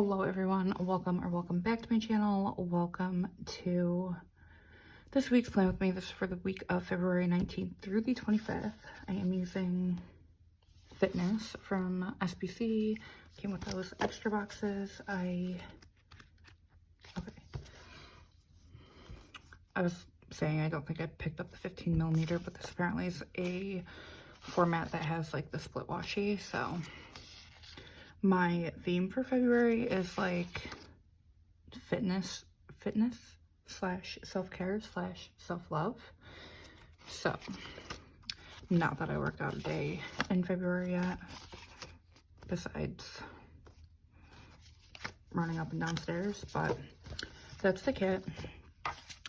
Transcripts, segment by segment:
Hello everyone, welcome back to my channel. Welcome to this week's plan with me. This is for the week of February 19th through the 25th. I am using Fitness from SPC. Came with those extra boxes. I was saying I don't think I picked up the 15mm, but this apparently is a format that has like the split washi, so my theme for February is like fitness slash self-care slash self-love. So not that I worked out a day in February yet, besides running up and downstairs, but that's the kit.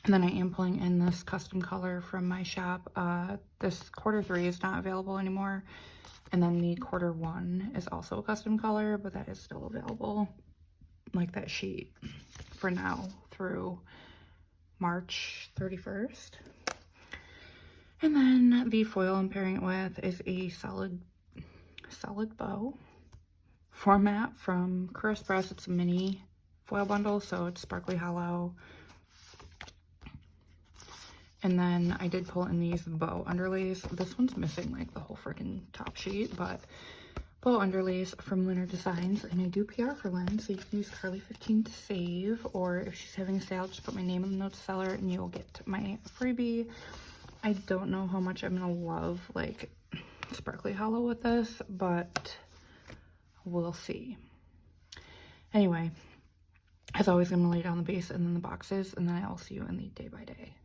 And then I am pulling in this custom color from my shop. This Q3 is not available anymore. And then the Q1 is also a custom color, but that is still available, like that sheet, for now through March 31st. And then the foil I'm pairing it with is a solid bow format from Express. It's a mini foil bundle, so it's sparkly hollow. And then I did pull in these bow underlays. This one's missing like the whole freaking top sheet, but bow underlays from LYNNERDESIGNS. And I do PR for Lynn, so you can use Carlea15 to save, or if she's having a sale, just put my name in the note to seller and you'll get my freebie. I don't know how much I'm gonna love like sparkly hollow with this, but we'll see. Anyway, as always, I'm gonna lay down the base and then the boxes, and then I'll see you in the day by day.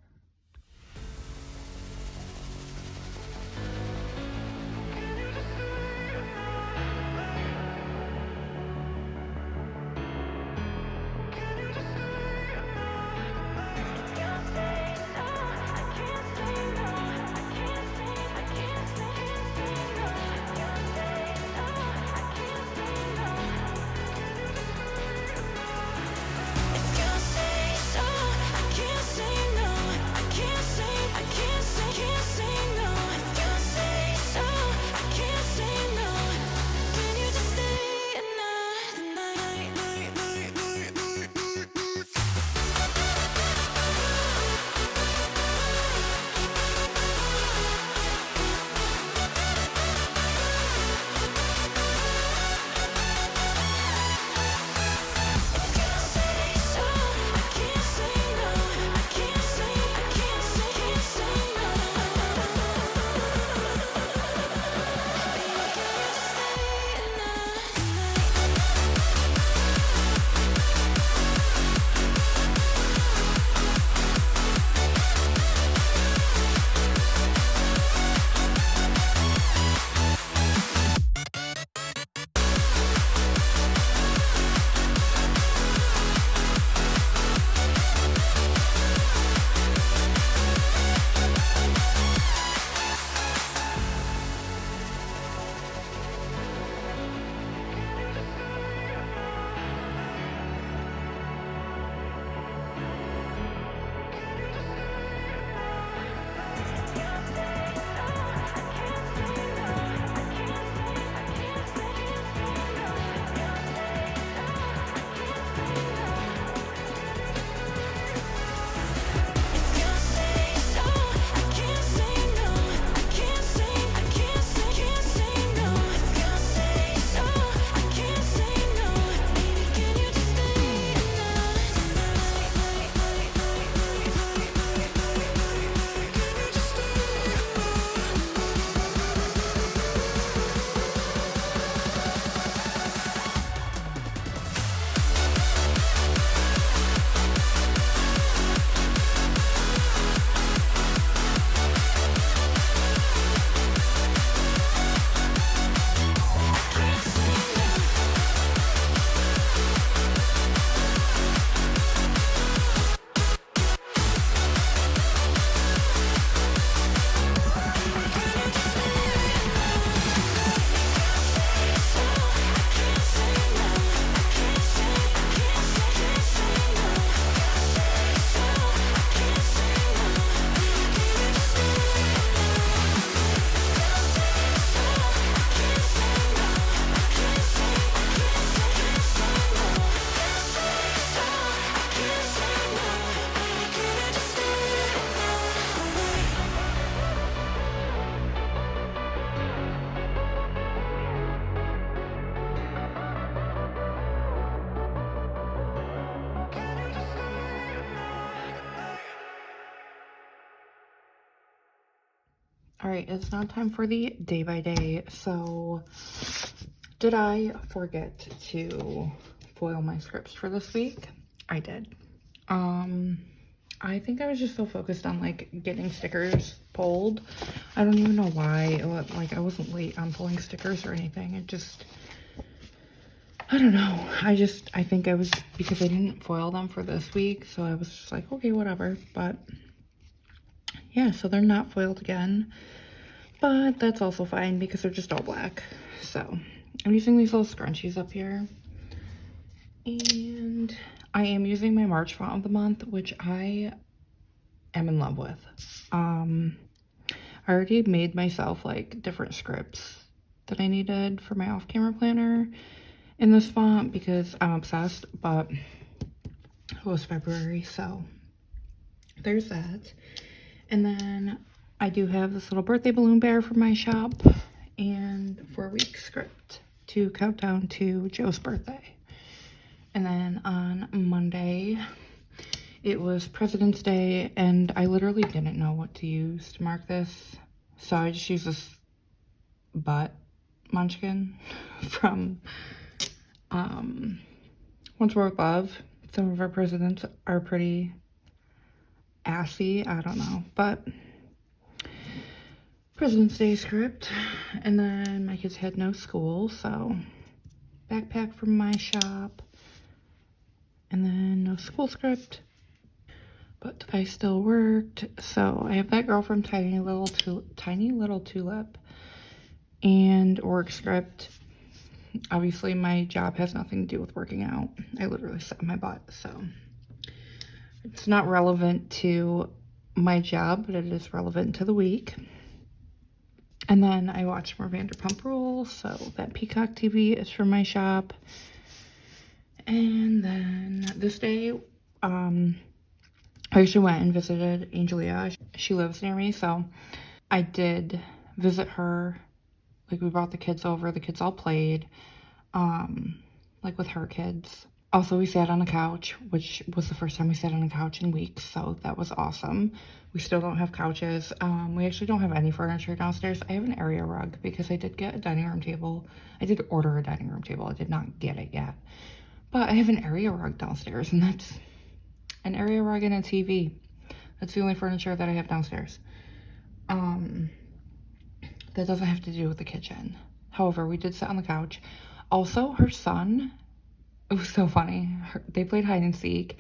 All right, it's now time for the day by day. So did I forget to foil my scripts for this week? I did. I think I was just so focused on like getting stickers pulled. I don't even know why. Like I wasn't late on pulling stickers or anything. It just, I don't know. I think I was, because I didn't foil them for this week. So I was just like, okay, whatever. But yeah, so they're not foiled again. But that's also fine because they're just all black. So I'm using these little scrunchies up here. And I am using my March font of the month, which I am in love with. I already made myself like different scripts that I needed for my off-camera planner in this font because I'm obsessed, but it was February, so there's that. And then I do have this little birthday balloon bear from my shop and 4-week script to count down to Joe's birthday. And then on Monday, it was President's Day, and I literally didn't know what to use to mark this. So I just used this butt munchkin from Once More With Love. Some of our presidents are pretty assy, I don't know, but President's Day script. And then my kids had no school, so backpack from my shop, and then no school script, but I still worked. So I have that girl from Tiny Little Tulip and work script. Obviously my job has nothing to do with working out. I literally sit on my butt, so it's not relevant to my job, but it is relevant to the week. And then I watched more Vanderpump Rules, so that Peacock TV is from my shop. And then this day, I actually went and visited Angelia. She lives near me, so I did visit her. Like, we brought the kids over. The kids all played, like with her kids. Also, we sat on a couch, which was the first time we sat on a couch in weeks, so that was awesome. We still don't have couches. We actually don't have any furniture downstairs. I have an area rug because I did get a dining room table. I did order a dining room table. I did not get it yet. But I have an area rug downstairs, and that's an area rug and a TV. That's the only furniture that I have downstairs. That doesn't have to do with the kitchen. However, we did sit on the couch. Also, her son, it was so funny. They played hide and seek,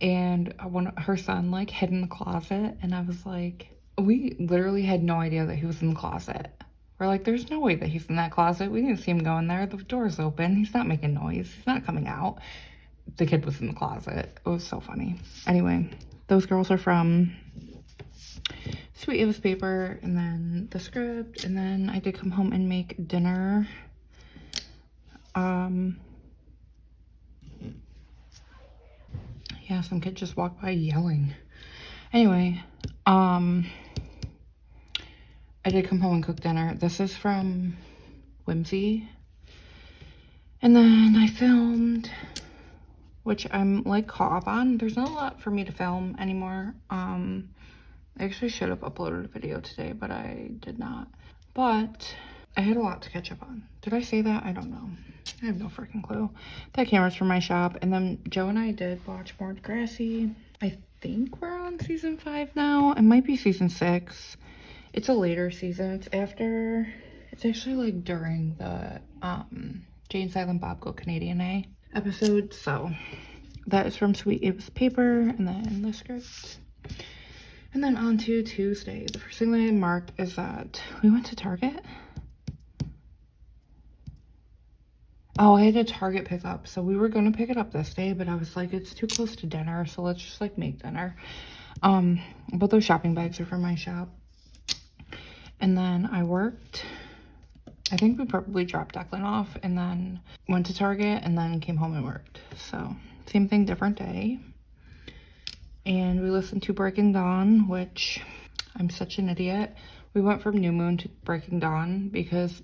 and her son like hid in the closet, and I was like, we literally had no idea that he was in the closet. We're like, there's no way that he's in that closet. We didn't see him go in there. The door's open. He's not making noise. He's not coming out. The kid was in the closet. It was so funny. Anyway, those girls are from Sweet Ava's paper, and then the script, and then I did come home and make dinner. Yeah, some kid just walked by yelling. Anyway, I did come home and cook dinner. This is from Whimsy. And then I filmed, which I'm like caught up on. There's not a lot for me to film anymore. I actually should have uploaded a video today, but I did not. But I had a lot to catch up on. Did I say that? I don't know. I have no freaking clue. That camera's from my shop. And then Joe and I did watch more Degrassi. I think we're on season 5 now. It might be season 6. It's a later season. It's actually like during the Jane Silent Bob Go Canadian A episode. So that is from Sweet Ava's paper, and then the script. And then on to Tuesday. The first thing that I marked is that we went to Target. Oh, I had a Target pickup. So we were going to pick it up this day, but I was like, it's too close to dinner, so let's just like make dinner. But those shopping bags are from my shop. And then I worked. I think we probably dropped Declan off and then went to Target and then came home and worked. So same thing, different day. And we listened to Breaking Dawn, which I'm such an idiot. We went from New Moon to Breaking Dawn because,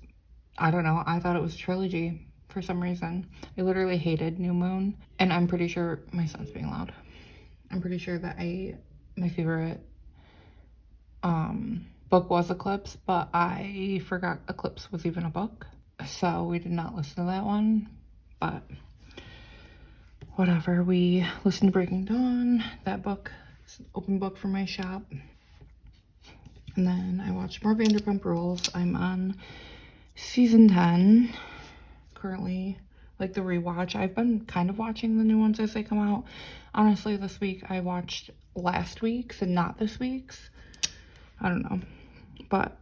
I don't know, I thought it was a trilogy for some reason. I literally hated New Moon. And I'm pretty sure, my son's being loud. I'm pretty sure that my favorite book was Eclipse, but I forgot Eclipse was even a book. So we did not listen to that one, but whatever. We listened to Breaking Dawn. That book is an open book for my shop. And then I watched more Vanderpump Rules. I'm on season 10 currently, like the rewatch. I've been kind of watching the new ones as they come out. Honestly, this week I watched last week's and not this week's. I don't know. But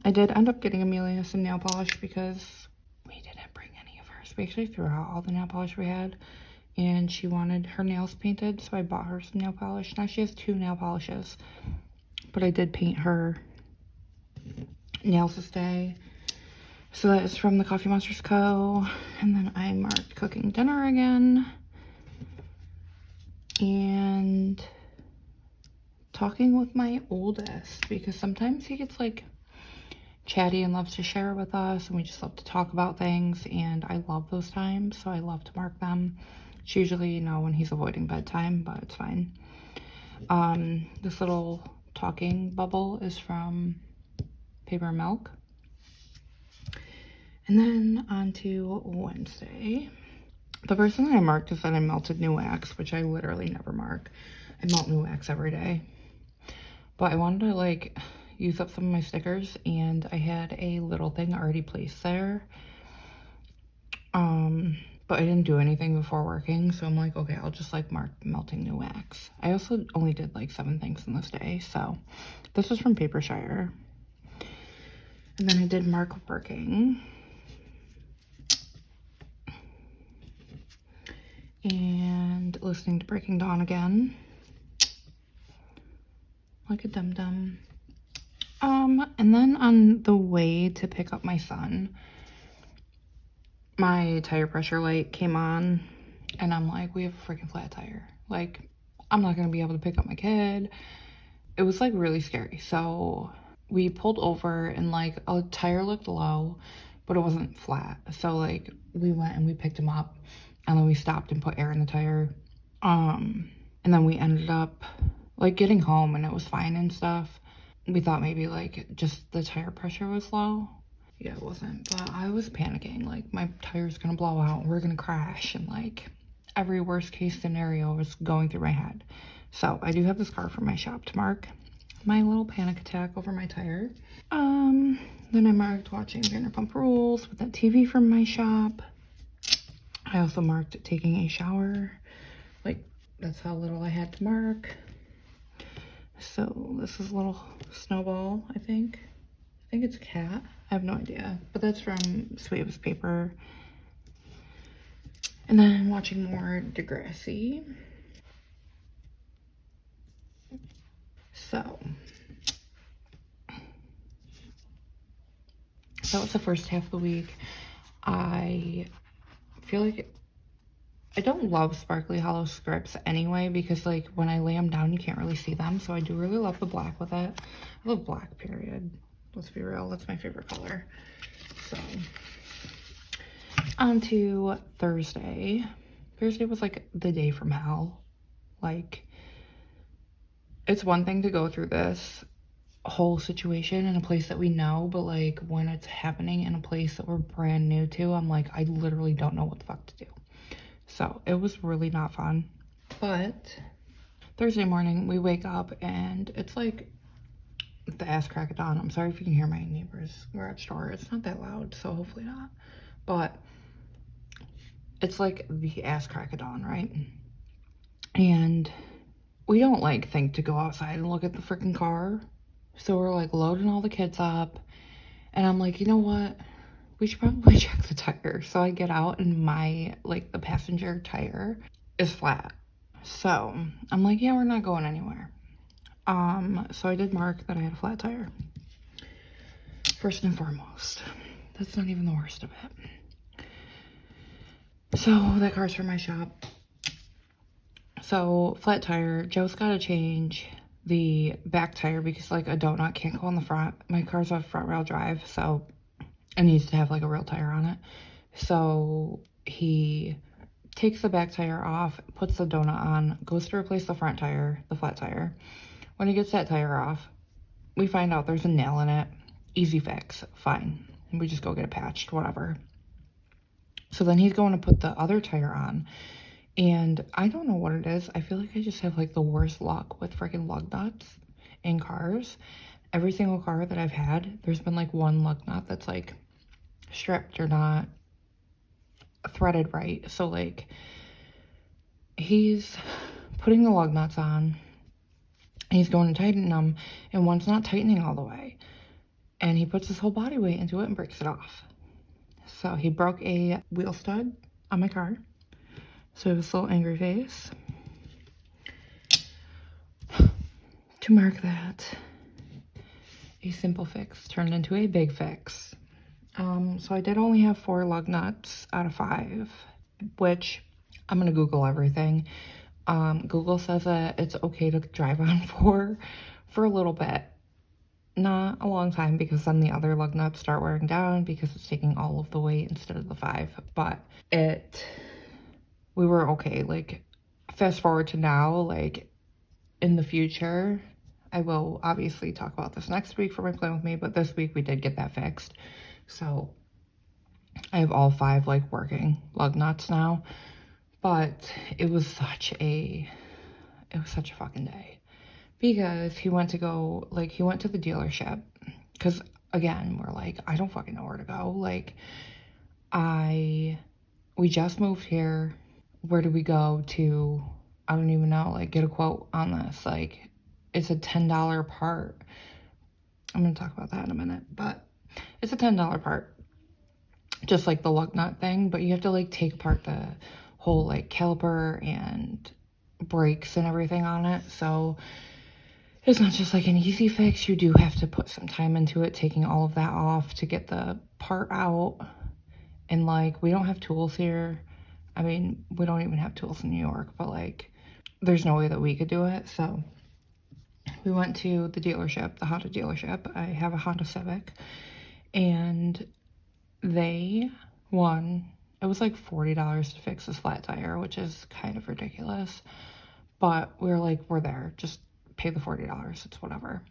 I did end up getting Amelia some nail polish because we didn't bring any of hers. We actually threw out all the nail polish we had, and she wanted her nails painted, so I bought her some nail polish. Now she has 2 nail polishes, but I did paint her nails this day. So that is from the Coffee Monsters Co. And then I marked cooking dinner again. And talking with my oldest, because sometimes he gets like chatty and loves to share with us, and we just love to talk about things, and I love those times, so I love to mark them. It's usually, you know, when he's avoiding bedtime, but it's fine. This little talking bubble is from Paper Milk. And then on to Wednesday. The first thing I marked is that I melted new wax, which I literally never mark. I melt new wax every day. But I wanted to like use up some of my stickers, and I had a little thing already placed there. But I didn't do anything before working, so I'm like, okay, I'll just like mark melting new wax. I also only did like 7 things in this day, so this was from Papershire. And then I did mark working. And listening to Breaking Dawn again. Like a dum-dum. And then on the way to pick up my son, my tire pressure light came on, and I'm like, we have a freaking flat tire. Like, I'm not gonna be able to pick up my kid. It was like really scary. So we pulled over, and like a tire looked low, but it wasn't flat. So like we went and we picked him up, and then we stopped and put air in the tire. And then we ended up like getting home, and it was fine and stuff. We thought maybe like just the tire pressure was low. Yeah, it wasn't, but I was panicking. Like, my tire's gonna blow out, we're gonna crash, and like every worst case scenario was going through my head. So I do have this card from my shop to mark my little panic attack over my tire. Then I marked watching Vanderpump Rules with that TV from my shop. I also marked taking a shower. Like, that's how little I had to mark. So this is a little snowball, I think. I think it's a cat. I have no idea. But that's from Swave's Paper. And then watching more Degrassi. So that was the first half of the week. I feel like I don't love sparkly hollow scripts anyway, because like when I lay them down you can't really see them, so I do really love the black with it. I love black, period. Let's be real, that's my favorite color. So on to Thursday. Thursday was like the day from hell. Like, it's one thing to go through this whole situation in a place that we know, but like when it's happening in a place that we're brand new to, I'm like, I literally don't know what the fuck to do. So it was really not fun. But Thursday morning we wake up and it's like the ass crack of dawn. I'm sorry if you can hear my neighbor's garage door. It's not that loud, so hopefully not. But it's like the ass crack of dawn, right? And we don't like think to go outside and look at the freaking car. So we're like loading all the kids up, and I'm like, you know what? We should probably check the tire. So I get out, and my, like, the passenger tire is flat. So I'm like, yeah, we're not going anywhere. So I did mark that I had a flat tire. First and foremost. That's not even the worst of it. So that car's from my shop. So flat tire, Joe's got to change the back tire because like a donut can't go on the front. My car's a front rail drive, so it needs to have like a real tire on it. So he takes the back tire off, puts the donut on, goes to replace the front tire, the flat tire. When he gets that tire off, we find out there's a nail in it. Easy fix, fine. And we just go get it patched, whatever. So then he's going to put the other tire on. And I don't know what it is. I feel like I just have like the worst luck with freaking lug nuts in cars. Every single car that I've had, there's been like one lug nut that's like stripped or not threaded right. So like he's putting the lug nuts on, and he's going to tighten them, and one's not tightening all the way. And he puts his whole body weight into it and breaks it off. So he broke a wheel stud on my car. So it was a little angry face. To mark that, a simple fix turned into a big fix. So I did only have 4 lug nuts out of 5, which I'm gonna Google everything. Google says that it's okay to drive on 4 for a little bit. Not a long time, because then the other lug nuts start wearing down because it's taking all of the weight instead of the 5. But we were okay. Like, fast forward to now, like in the future, I will obviously talk about this next week for my plan with me, but this week we did get that fixed. So I have all 5 like working lug nuts now. But it was such a fucking day, because he went to the dealership, because again, we're like, I don't fucking know where to go. Like, we just moved here. Where do we go to? I don't even know. Like, get a quote on this. Like, it's a $10 part. I'm gonna talk about that in a minute, but it's a $10 part, just like the lug nut thing. But you have to like take apart the whole like caliper and brakes and everything on it. So it's not just like an easy fix. You do have to put some time into it, taking all of that off to get the part out. And like, we don't have tools here. I mean, we don't even have tools in New York, but like, there's no way that we could do it. So we went to the dealership, the Honda dealership. I have a Honda Civic, and it was like $40 to fix this flat tire, which is kind of ridiculous. But we were like, we're there, just pay the $40, it's whatever.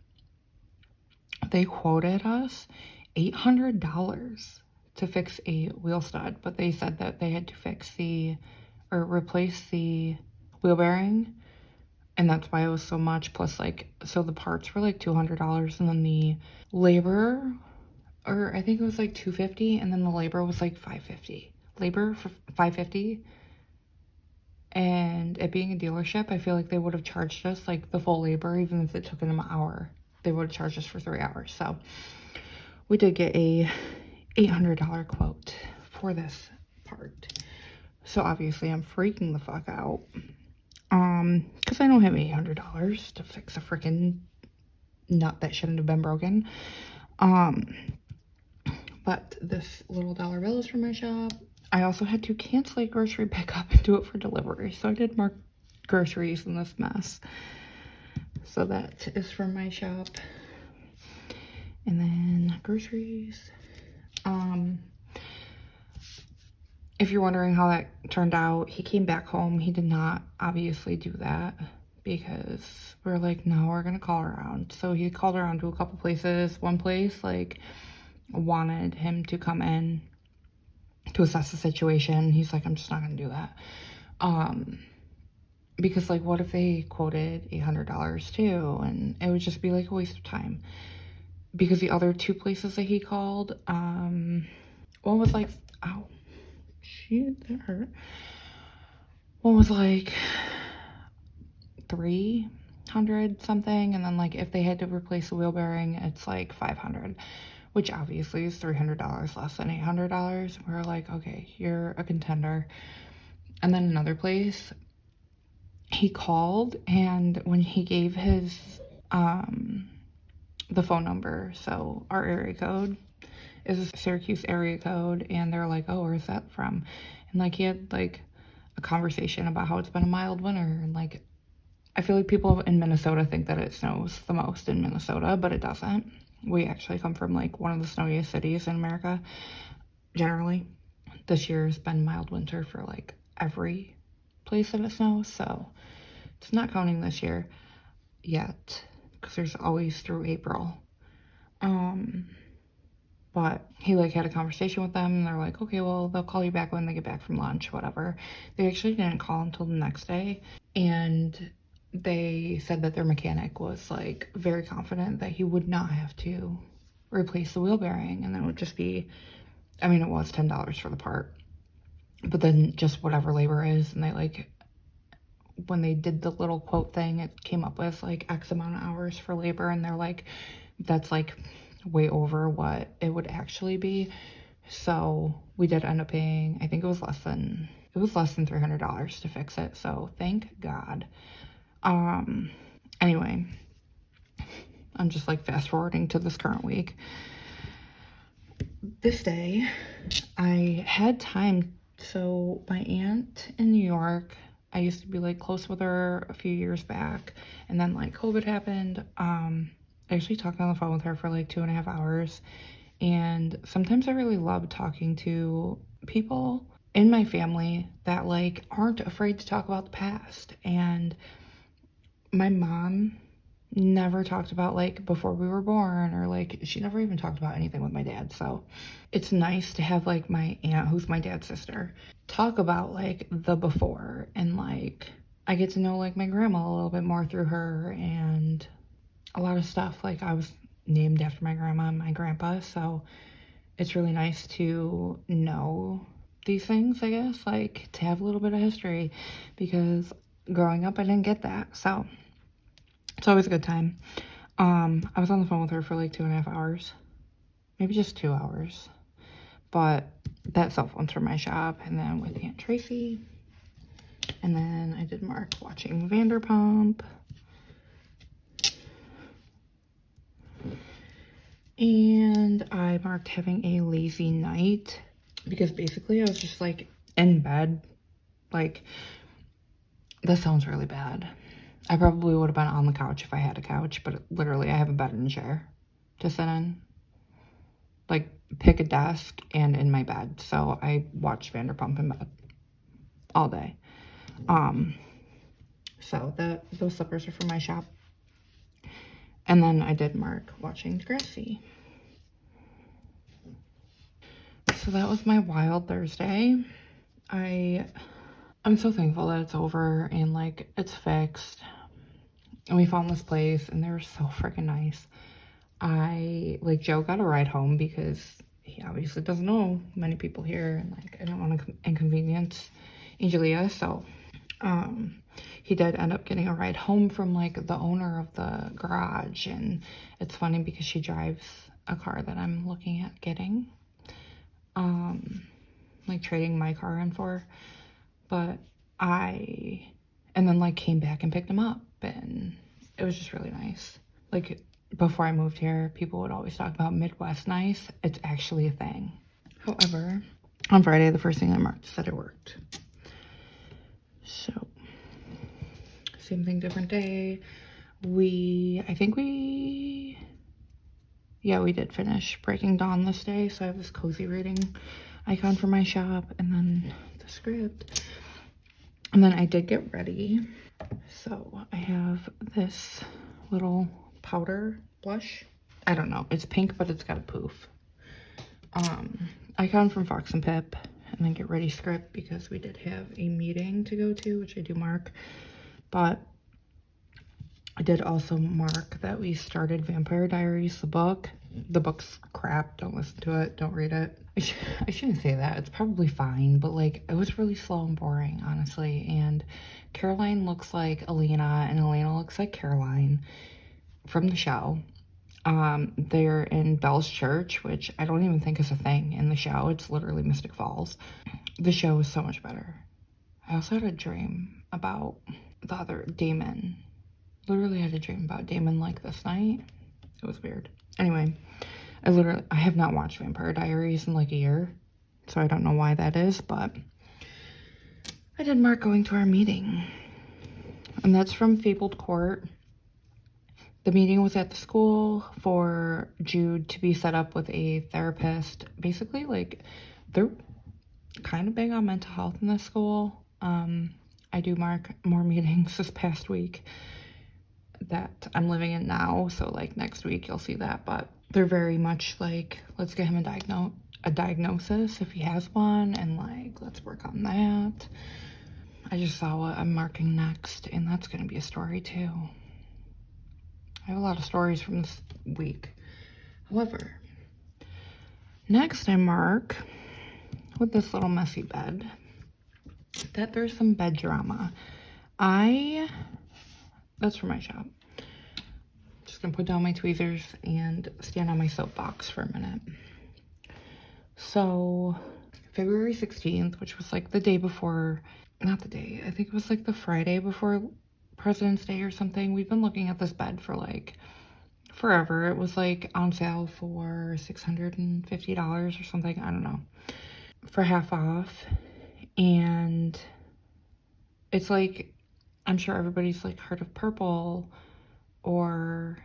They quoted us $800 to fix a wheel stud, but they said that they had to replace the wheel bearing, and that's why it was so much. Plus, like, so the parts were like $200, and then the labor, or I think it was like $250, and then the labor was like $550. Labor for $550. And it being a dealership, I feel like they would have charged us like the full labor, even if it took them an hour. They would have charged us for 3 hours. So we did get a $800 quote for this part. So obviously I'm freaking the fuck out, because I don't have $800 to fix a freaking nut that shouldn't have been broken. But this little dollar bill is from my shop. I also had to cancel a grocery pickup and do it for delivery. So I did mark groceries in this mess. So that is from my shop. And then groceries. If you're wondering how that turned out, he came back home. He did not obviously do that, because we're like, no, we're gonna call around. So he called around to a couple places. One place like wanted him to come in to assess the situation. He's like, I'm just not gonna do that. Because like, what if they quoted $800 too? And it would just be like a waste of time. Because the other 2 places that he called, one was like, ow, shit, that hurt. One was like 300 something, and then like if they had to replace the wheel bearing, it's like 500, which obviously is $300 less than $800. We're like, okay, you're a contender. And then another place, he called, and when he gave his the phone number, so our area code is a Syracuse area code, and they're like, oh, where's that from? And like, he had like a conversation about how it's been a mild winter, and like, I feel like people in Minnesota think that it snows the most in Minnesota, but it doesn't. We actually come from like one of the snowiest cities in America. Generally, this year has been mild winter for like every place that it snows, so it's not counting this year yet, because there's always through April. But he like had a conversation with them and they're like, okay, well, they'll call you back when they get back from lunch, whatever. They actually didn't call until the next day. And they said that their mechanic was like very confident that he would not have to replace the wheel bearing. And then it would just be, I mean, it was $10 for the part, but then just whatever labor is. And they like, when they did the little quote thing, it came up with like X amount of hours for labor. And they're like, that's like way over what it would actually be. So we did end up paying, I think it was less than $300 to fix it. So thank God. Anyway, I'm just like fast forwarding to this current week. This day I had time. So my aunt in New York, I used to be like close with her a few years back, and then like COVID happened. I actually talked on the phone with her for like 2.5 hours. And sometimes I really love talking to people in my family that like aren't afraid to talk about the past. And my mom never talked about like before we were born, or like she never even talked about anything with my dad. So it's nice to have like my aunt, who's my dad's sister, talk about like the before. And like I get to know like my grandma a little bit more through her, and a lot of stuff. Like I was named after my grandma and my grandpa, so it's really nice to know these things, I guess, like to have a little bit of history, because growing up I didn't get that. So it's always a good time. I was on the phone with her for like 2.5 hours, maybe just 2 hours, but that cell phone's from my shop. And then with Aunt Tracy, and then I did Mark watching Vanderpump. And I marked having a lazy night, because basically I was just like in bed. Like, this sounds really bad. I probably would have been on the couch if I had a couch, but literally I have a bed and a chair to sit in. Like, pick a desk and in my bed. So I watched Vanderpump in bed all day. So those slippers are from my shop. And then I did Mark watching Degrassi. So that was my wild Thursday. I'm so thankful that it's over and like it's fixed. And we found this place and they were so freaking nice. Joe got a ride home because he obviously doesn't know many people here, and like I don't want to inconvenience Angelia, so he did end up getting a ride home from like the owner of the garage. And it's funny because she drives a car that I'm looking at getting, like trading my car in for. But and then like came back and picked him up, and it was just really nice. Like before I moved here, people would always talk about Midwest nice. It's actually a thing. However, on Friday, the first thing I marked said it worked. So same thing, different day. We did finish Breaking Dawn this day. So I have this cozy reading icon for my shop, and then the script. And then I did get ready. So I have this little powder blush. I don't know. It's pink, but it's got a poof. Icon from Fox and Pip. And then get ready script, because we did have a meeting to go to, which I do mark. But I did also mark that we started Vampire Diaries, the book. The book's crap. Don't listen to it. Don't read it. I shouldn't say that. It's probably fine, but like it was really slow and boring, honestly. And Caroline looks like Elena, and Elena looks like Caroline from the show. They're in Belle's church, which I don't even think is a thing in the show. It's literally Mystic Falls. The show is so much better. I also had a dream about the other Damon. Literally had a dream about Damon like this night. It was weird. Anyway, I have not watched Vampire Diaries in like a year, so I don't know why that is, but I did mark going to our meeting. And that's from Fabled Court. The meeting was at the school for Jude to be set up with a therapist. Basically, like, they're kind of big on mental health in this school. I do mark more meetings this past week that I'm living in now. So, like, next week you'll see that. But they're very much like, let's get him a diagnosis if he has one, and like, let's work on that. I just saw what I'm marking next, and that's going to be a story too. I have a lot of stories from this week. However, next I mark with this little messy bed that there's some bed drama. That's for my shop. Just gonna put down my tweezers and stand on my soapbox for a minute. So February 16th, which was like the day before, not the day, I think it was like the Friday before President's Day or something. We've been looking at this bed for like forever. It was like on sale for $650 or something, I don't know, for half off. And it's like, I'm sure everybody's like heard of Purple, or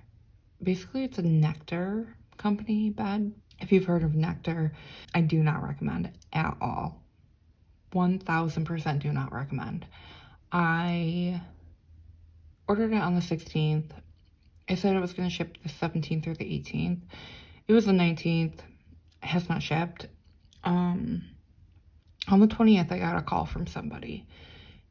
basically it's a Nectar company bed. If you've heard of Nectar, I do not recommend it at all. 1000% do not recommend. I ordered it on the 16th. I said it was going to ship the 17th or the 18th. It was the 19th. It has not shipped. On the 20th, I got a call from somebody.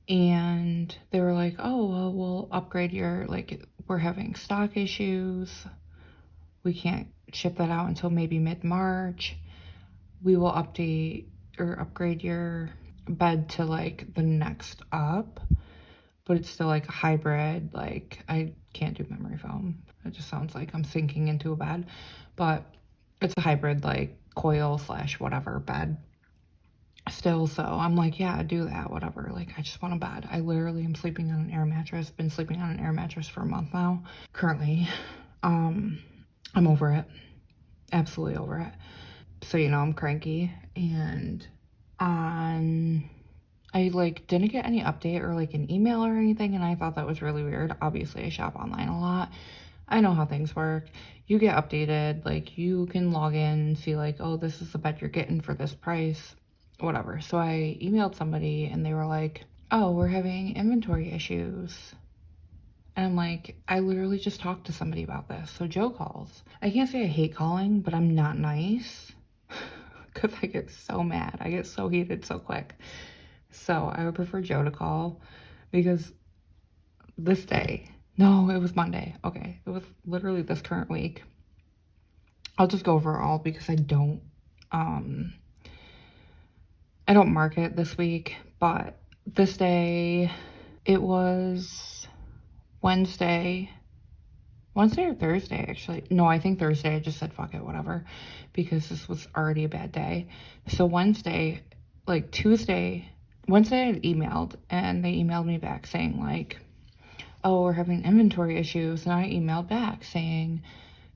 And they were like, oh, well, we'll upgrade your, like, we're having stock issues. We can't ship that out until maybe mid-March. We will update or upgrade your bed to, like, the next up. But it's still, like, a hybrid. Like, I can't do memory foam. It just sounds like I'm sinking into a bed. But it's a hybrid, like, coil / whatever bed. Still, so I'm like, yeah, do that, whatever. Like, I just want a bed. I literally am sleeping on an air mattress. Been sleeping on an air mattress for a month now. Currently, I'm over it. Absolutely over it. So, you know, I'm cranky. And I like didn't get any update or like an email or anything, and I thought that was really weird. Obviously, I shop online a lot. I know how things work. You get updated. Like, you can log in and see like, oh, this is the bed you're getting for this price. Whatever. So I emailed somebody and they were like, oh, we're having inventory issues. And I'm like, I literally just talked to somebody about this. So Joe calls. I can't say I hate calling, but I'm not nice because I get so mad. I get so heated so quick. So I would prefer Joe to call, because this day, no, it was Monday. Okay. It was literally this current week. I'll just go over it all because I don't mark it this week, but this day, it was Wednesday or Thursday, actually. No, I think Thursday. I just said, fuck it, whatever, because this was already a bad day. So Wednesday, like Wednesday I had emailed, and they emailed me back saying like, oh, we're having inventory issues. And I emailed back saying,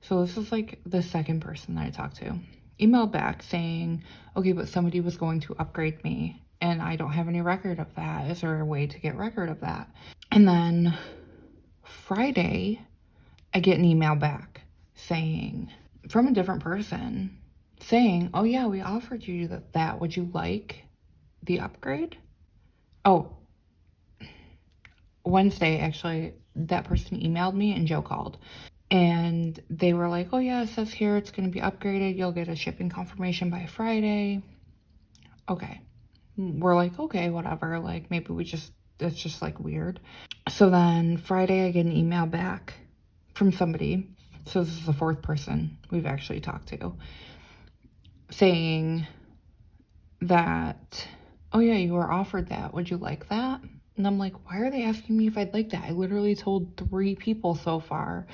so this is like the second person that I talked to. Emailed back saying, okay, but somebody was going to upgrade me and I don't have any record of that. Is there a way to get record of that? And then Friday, I get an email back saying, from a different person, saying, oh yeah, we offered you that. Would you like the upgrade? Oh, Wednesday, actually, that person emailed me and Joe called. And they were like, oh yeah, it says here it's going to be upgraded. You'll get a shipping confirmation by Friday. Okay. We're like, okay, whatever. Like, maybe it's just like weird. So then Friday I get an email back from somebody. So this is the fourth person we've actually talked to, saying that, oh yeah, you were offered that. Would you like that? And I'm like, why are they asking me if I'd like that? I literally told 3 people so far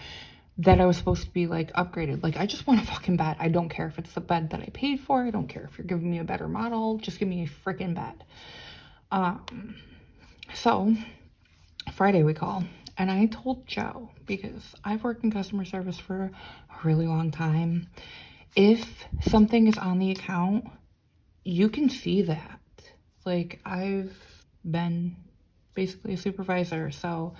that I was supposed to be like upgraded. Like, I just want a fucking bed. I don't care if it's the bed that I paid for. I don't care if you're giving me a better model. Just give me a freaking bed. So Friday we call, and I told Joe, because I've worked in customer service for a really long time, if something is on the account, you can see that. Like, I've been basically a supervisor, so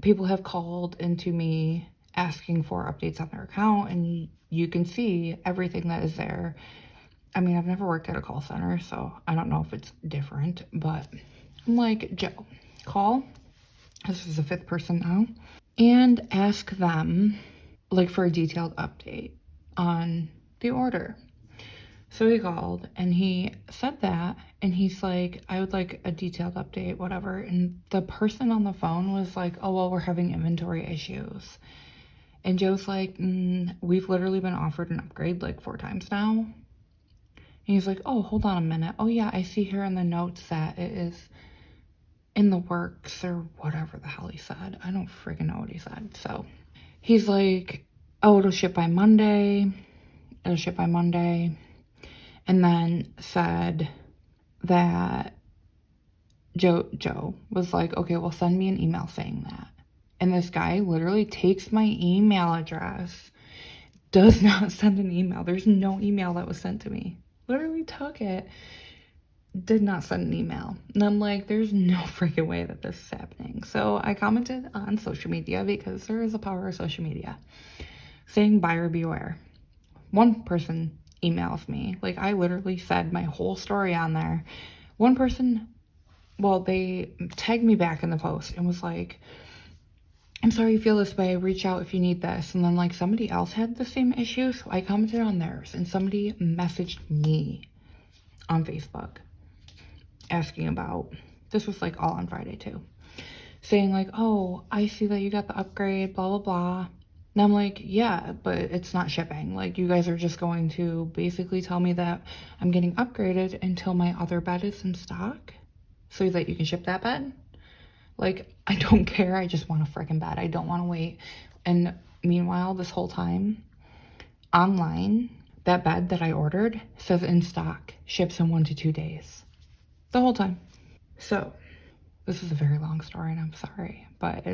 people have called into me asking for updates on their account, and you can see everything that is there. I mean, I've never worked at a call center, so I don't know if it's different, but I'm like, Joe, call, this is the 5th person now, and ask them, like, for a detailed update on the order. So he called and he said that, and he's like, I would like a detailed update, whatever. And the person on the phone was like, oh, well, we're having inventory issues. And Joe's like, we've literally been offered an upgrade like 4 times now. And he's like, oh, hold on a minute. Oh yeah, I see here in the notes that it is in the works or whatever the hell he said. I don't freaking know what he said. So he's like, oh, it'll ship by Monday. It'll ship by Monday. And then said that Joe was like, okay, well, send me an email saying that. And this guy literally takes my email address, does not send an email. There's no email that was sent to me. Literally took it, did not send an email. And I'm like, there's no freaking way that this is happening. So I commented on social media, because there is a power of social media, saying buyer beware. One person emails me. Like, I literally said my whole story on there. One person, well, they tagged me back in the post and was like, I'm sorry you feel this way, reach out if you need this. And then like somebody else had the same issue, so I commented on theirs, and somebody messaged me on Facebook asking about, this was like all on Friday too, saying like, oh, I see that you got the upgrade, blah blah blah. And I'm like, yeah, but it's not shipping. Like, you guys are just going to basically tell me that I'm getting upgraded until my other bed is in stock so that you can ship that bed. Like, I don't care. I just want a freaking bed. I don't want to wait. And meanwhile, this whole time, online, that bed that I ordered says in stock, ships in 1 to 2 days. The whole time. So, this is a very long story, and I'm sorry. But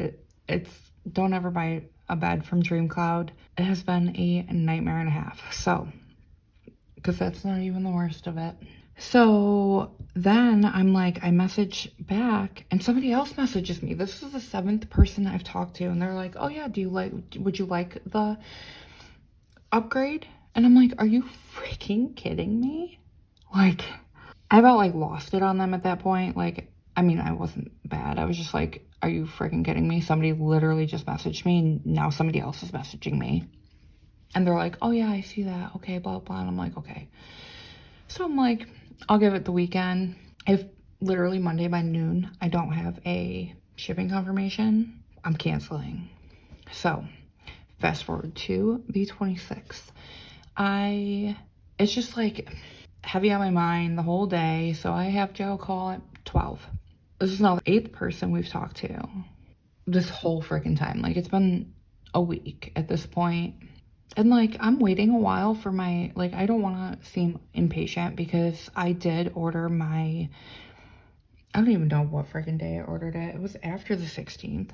it's don't ever buy a bed from Dream Cloud. It has been a nightmare and a half. So, because that's not even the worst of it. So then I'm like, I message back, and somebody else messages me. This is the 7th person I've talked to, and they're like, oh yeah, would you like the upgrade? And I'm like, are you freaking kidding me? Like, I about like lost it on them at that point. Like, I mean, I wasn't bad. I was just like, are you freaking kidding me? Somebody literally just messaged me, and now somebody else is messaging me. And they're like, oh yeah, I see that. Okay, blah, blah. And I'm like, okay. So I'm like, I'll give it the weekend. If literally Monday by noon, I don't have a shipping confirmation, I'm canceling. So fast forward to the 26th. It's just like heavy on my mind the whole day. So I have Joe call at 12. This is now the 8th person we've talked to this whole freaking time. Like, it's been a week at this point. And like, I'm waiting a while for my, like, I don't want to seem impatient, because I did order my, I don't even know what freaking day I ordered it. It was after the 16th.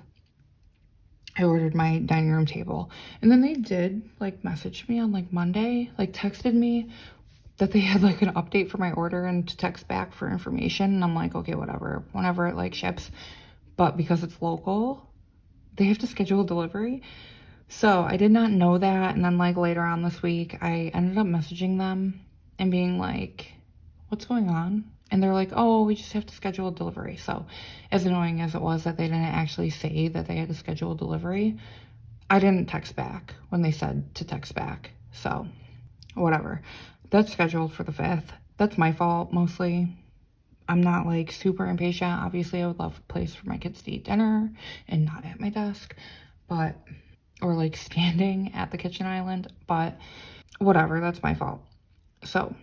I ordered my dining room table. And then they did like message me on like Monday, like texted me that they had like an update for my order and to text back for information. And I'm like, okay, whatever, whenever it like ships. But because it's local, they have to schedule a delivery. So I did not know that. And then like later on this week, I ended up messaging them and being like, what's going on? And they're like, oh, we just have to schedule a delivery. So as annoying as it was that they didn't actually say that they had to schedule a delivery, I didn't text back when they said to text back. So whatever. That's scheduled for the 5th. That's my fault mostly. I'm not like super impatient. Obviously, I would love a place for my kids to eat dinner and not at my desk, but, or like standing at the kitchen island, but whatever, that's my fault. So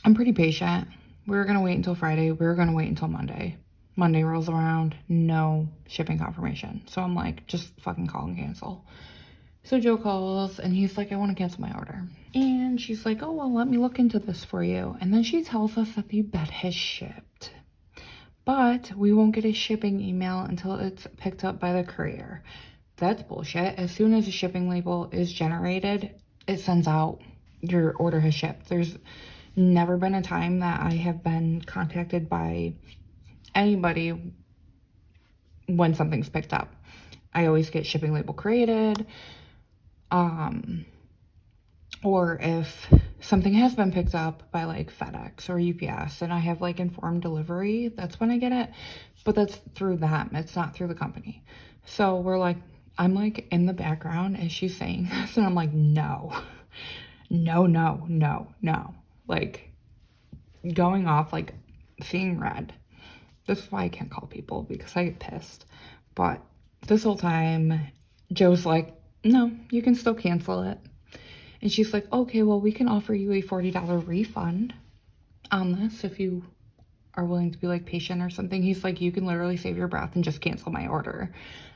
I'm pretty patient. We were gonna wait until Friday. We were gonna wait until Monday. Monday rolls around, no shipping confirmation. So I'm like, just fucking call and cancel. So Joe calls and he's like, I want to cancel my order. And she's like, oh, well, let me look into this for you. And then she tells us that the bed has shipped, but we won't get a shipping email until it's picked up by the courier. That's bullshit. As soon as a shipping label is generated, it sends out your order has shipped. There's never been a time that I have been contacted by anybody when something's picked up. I always get shipping label created. Or if something has been picked up by like FedEx or UPS and I have like informed delivery, that's when I get it. But that's through them. It's not through the company. So we're like, I'm like in the background as she's saying this and I'm like, no. No, no, no, no. Like, going off, like, seeing red. This is why I can't call people, because I get pissed. But this whole time, Joe's like, no, you can still cancel it. And she's like, okay, well, we can offer you a $40 refund on this if you are willing to be like patient or something. He's like, you can literally save your breath and just cancel my order.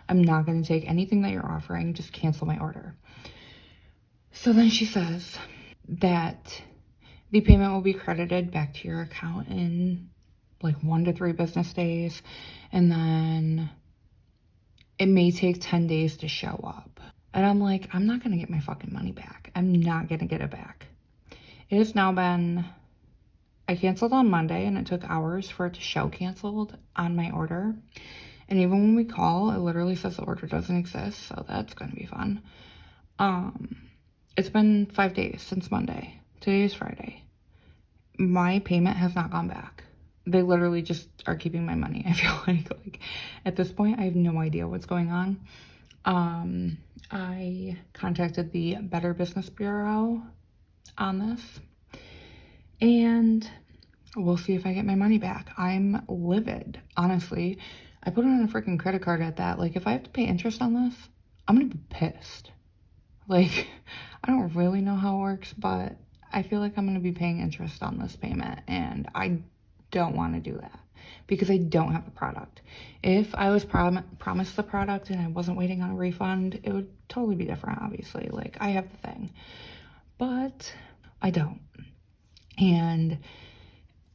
I'm not going to take anything that you're offering. Just cancel my order. So then she says that the payment will be credited back to your account in like 1 to 3 business days. And then it may take 10 days to show up. And I'm like, I'm not going to get my fucking money back. I'm not going to get it back. It has now been, I canceled on Monday and it took hours for it to show canceled on my order. And even when we call, it literally says the order doesn't exist. So that's going to be fun. It's been 5 days since Monday. Today is Friday. My payment has not gone back. They literally just are keeping my money. I feel like at this point, I have no idea what's going on. I contacted the Better Business Bureau on this, and we'll see if I get my money back. I'm livid, honestly. I put it on a freaking credit card at that. Like, if I have to pay interest on this, I'm gonna be pissed. Like, I don't really know how it works, but I feel like I'm gonna be paying interest on this payment, and I don't want to do that because I don't have the product. If I was promised the product and I wasn't waiting on a refund, it would totally be different, obviously. Like, I have the thing, but I don't. And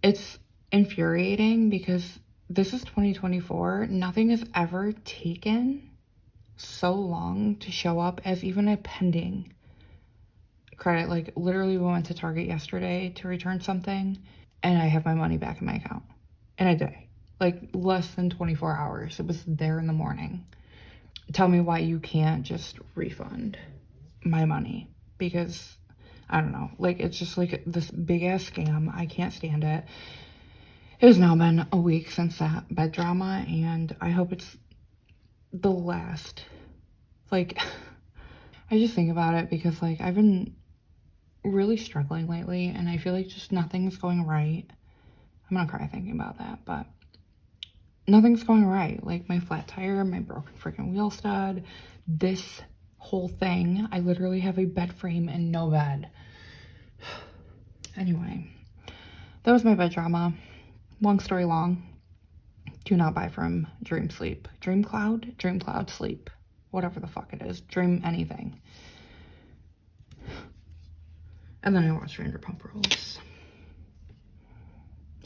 it's infuriating because this is 2024. Nothing has ever taken so long to show up as even a pending credit. Like, literally, we went to Target yesterday to return something, and I have my money back in my account in a day. Like, less than 24 hours. It was there in the morning. Tell me why you can't just refund my money, because I don't know. Like, it's just like this big ass scam. I can't stand it. It has now been a week since that bed drama, and I hope it's the last. Like, I just think about it because, like, I've been really struggling lately, and I feel like just nothing's going right. I'm gonna cry thinking about that, but nothing's going right. Like, my flat tire, my broken freaking wheel stud, this whole thing. I literally have a bed frame and no bed. Anyway, that was my bed drama. Long story long. Do not buy from Dream Sleep. Dream Cloud Sleep. Whatever the fuck it is. Dream anything. And then I watched Vanderpump Rules.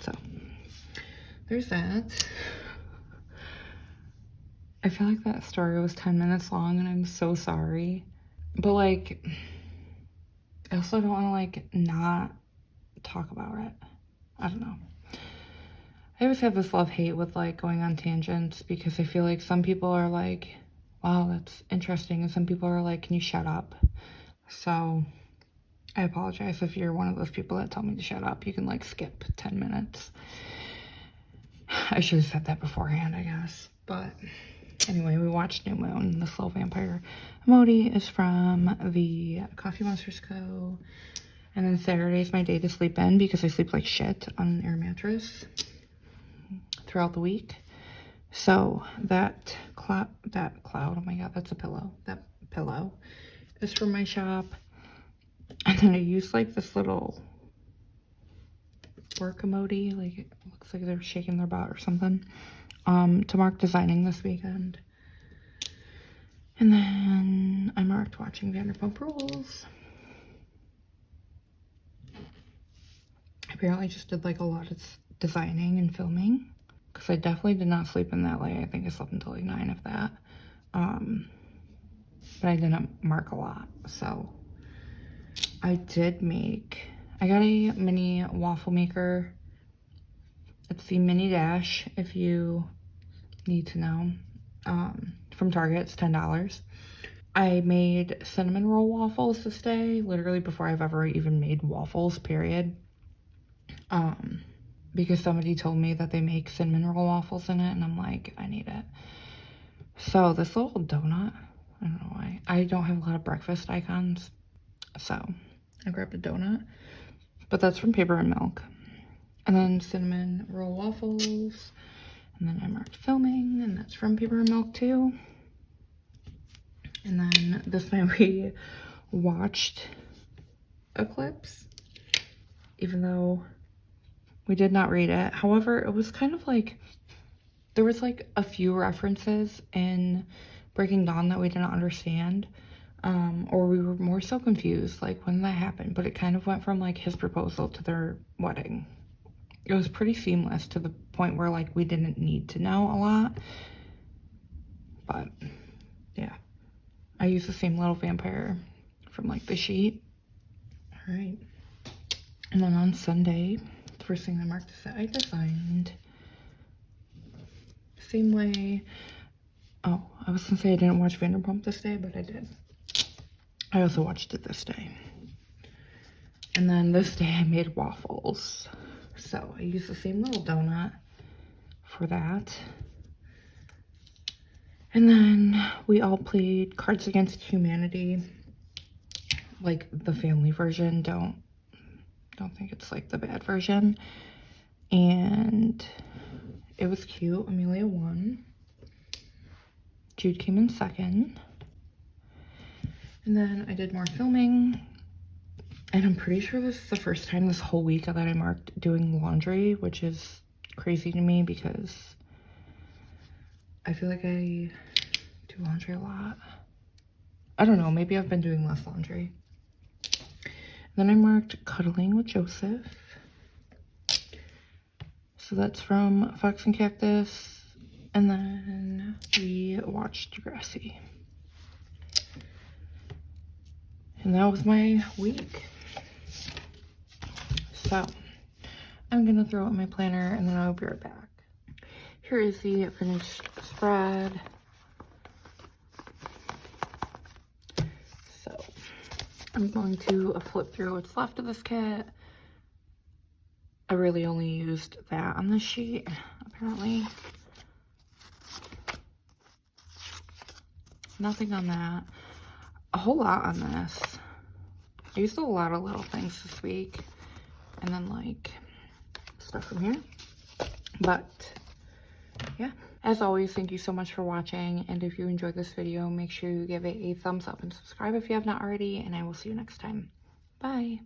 So, there's that. I feel like that story was 10 minutes long, and I'm so sorry. But, like, I also don't want to, like, not talk about it. I don't know. I always have this love-hate with, like, going on tangents, because I feel like some people are like, wow, that's interesting, and some people are like, can you shut up? So, I apologize if you're one of those people that tell me to shut up. You can, like, skip 10 minutes. I should have said that beforehand, I guess. But anyway, we watched New Moon. This little vampire emoji is from the Coffee Monsters Co. And then Saturday's my day to sleep in because I sleep like shit on an air mattress throughout the week. So that cloud, oh my god, that's a pillow. That pillow is from my shop. And then I use like this little work emoji, like it looks like they're shaking their butt or something, to mark designing this weekend. And then I marked watching Vanderpump Rules. Apparently just did like a lot of designing and filming, because I definitely did not sleep in that late. I think I slept until like 9 of that. But I didn't mark a lot. So I got a mini waffle maker. It's the Mini Dash, if you need to know. From Target, it's $10. I made cinnamon roll waffles this day, literally before I've ever even made waffles, period. Because somebody told me that they make cinnamon roll waffles in it, and I'm like, I need it. So this little donut, I don't know why. I don't have a lot of breakfast icons. So I grabbed a donut, but that's from Paper and Milk. And then cinnamon roll waffles. And then I marked filming, and that's from Paper and Milk too. And then this night we watched Eclipse, even though we did not read it. However, it was kind of like, there was like a few references in Breaking Dawn that we didn't understand. Or we were more so confused, like when that happened. But it kind of went from like his proposal to their wedding. It was pretty seamless to the point where like we didn't need to know a lot. But yeah, I used the same little vampire from like the sheet. All right. And then on Sunday, the first thing I marked is that I designed. Same way. Oh, I was gonna say I didn't watch Vanderpump this day, but I did. I also watched it this day. And then this day I made waffles. So I used the same little donut for that. And then we all played Cards Against Humanity, like the family version. Don't think it's like the bad version. And it was cute. Amelia won. Jude came in second. And then I did more filming. And I'm pretty sure this is the first time this whole week that I marked doing laundry, which is crazy to me because I feel like I do laundry a lot. I don't know, maybe I've been doing less laundry. Then I marked Cuddling with Joseph. So that's from Fox and Cactus. And then we watched Degrassi. And that was my week. So I'm gonna throw out my planner and then I'll be right back. Here is the finished spread. So I'm going to flip through what's left of this kit. I really only used that on this sheet, apparently. Nothing on that. A whole lot on this. I used a lot of little things this week. And then like stuff from here. But yeah. As always, thank you so much for watching. And if you enjoyed this video, make sure you give it a thumbs up and subscribe if you have not already. And I will see you next time. Bye.